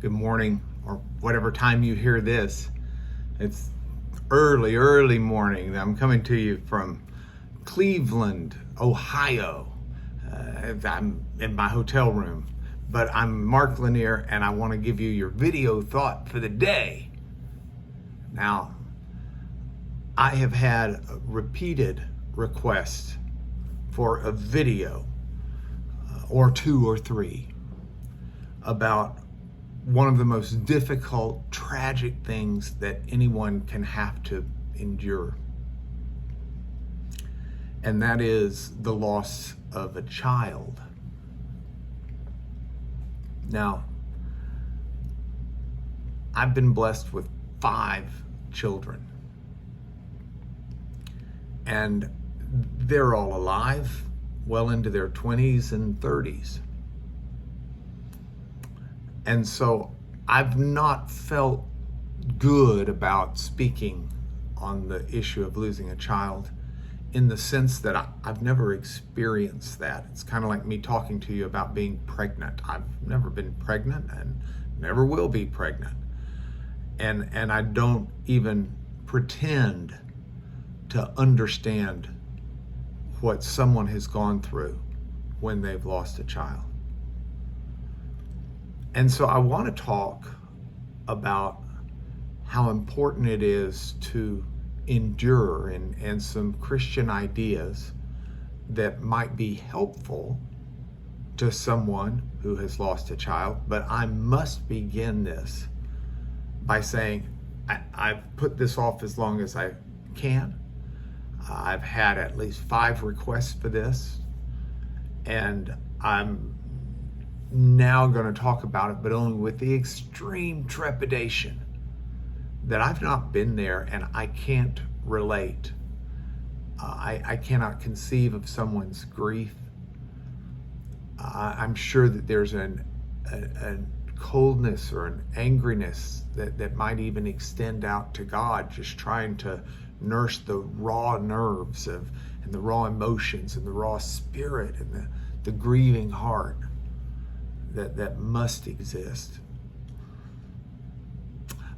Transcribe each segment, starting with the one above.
good morning, or whatever time you hear this. It's early morning. I'm coming to you from Cleveland, Ohio. I'm in my hotel room, but I'm Mark Lanier, and I want to give you your video thought for the day. Now, I have had repeated requests for a video or two or three about one of the most difficult, tragic things that anyone can have to endure. And that is the loss of a child. Now, I've been blessed with 5 children. And they're all alive, well into their 20s and 30s. And so I've not felt good about speaking on the issue of losing a child, in the sense that I've never experienced that. It's kind of like me talking to you about being pregnant. I've never been pregnant and never will be pregnant. And I don't even pretend to understand what someone has gone through when they've lost a child. And so I want to talk about how important it is to endure, and some Christian ideas that might be helpful to someone who has lost a child. But I must begin this by saying I've put this off as long as I can. I've had at least 5 requests for this, and I'm now going to talk about it, but only with the extreme trepidation that I've not been there and I can't relate. I cannot conceive of someone's grief. I'm sure that there's a coldness or an angriness that might even extend out to God, just trying to nurse the raw nerves and the raw emotions and the raw spirit and the grieving heart that must exist.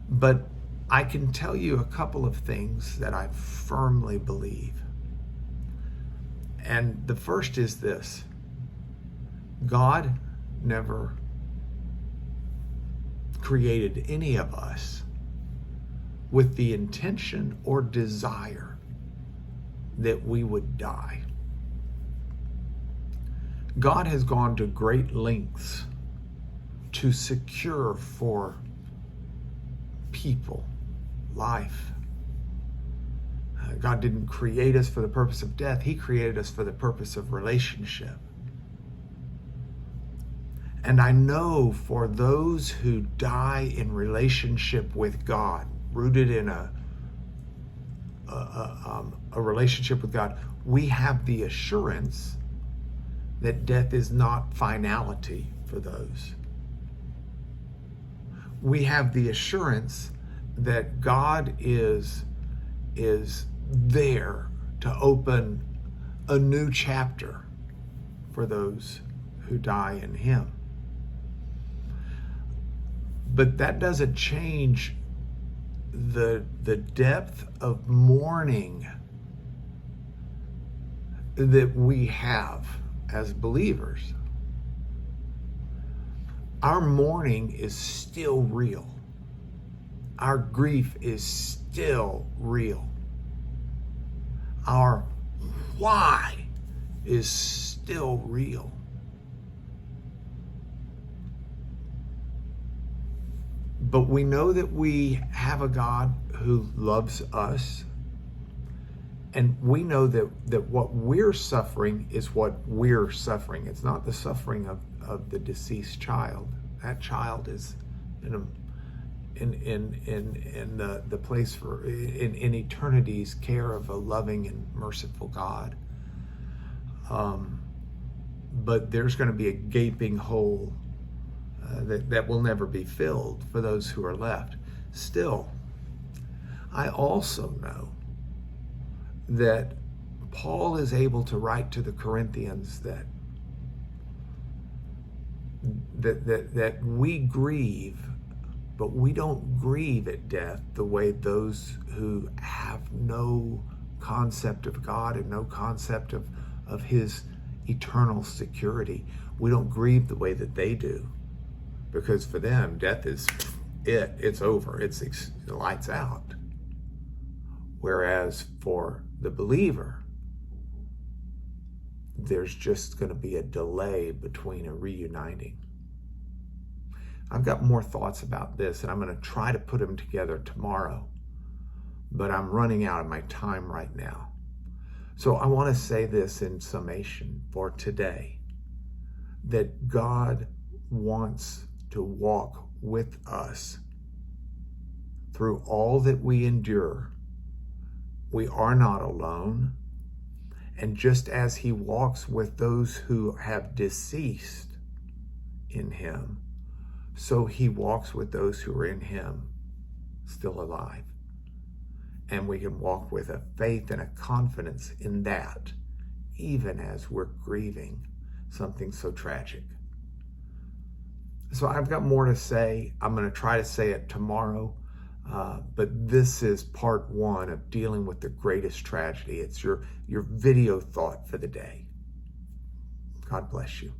But I can tell you a couple of things that I firmly believe. And the first is this: God never created any of us with the intention or desire that we would die. God has gone to great lengths to secure for people life. God didn't create us for the purpose of death. He created us for the purpose of relationship. And I know for those who die in relationship with God, rooted in a relationship with God, we have the assurance that death is not finality for those. We have the assurance that God is there to open a new chapter for those who die in Him. But that doesn't change the depth of mourning that we have as believers. Our mourning is still real. Our grief is still real. Our why is still real. But we know that we have a God who loves us. And we know that what we're suffering is what we're suffering. It's not the suffering of the deceased child. That child is in the place for in eternity's care of a loving and merciful God. But there's going to be a gaping hole that will never be filled for those who are left. Still, I also know that Paul is able to write to the Corinthians that we grieve But we don't grieve at death the way those who have no concept of God and no concept of his eternal security. We don't grieve the way that they do, because for them, death is it's over. It's lights out. Whereas for the believer, there's just going to be a delay between a reuniting. I've got more thoughts about this, and I'm going to try to put them together tomorrow, but I'm running out of my time right now. So I want to say this in summation for today, that God wants to walk with us through all that we endure. We are not alone. And just as he walks with those who have deceased in him, so he walks with those who are in him still alive. And we can walk with a faith and a confidence in that, even as we're grieving something so tragic. So I've got more to say. I'm going to try to say it tomorrow. But this is part one of dealing with the greatest tragedy. It's your video thought for the day. God bless you.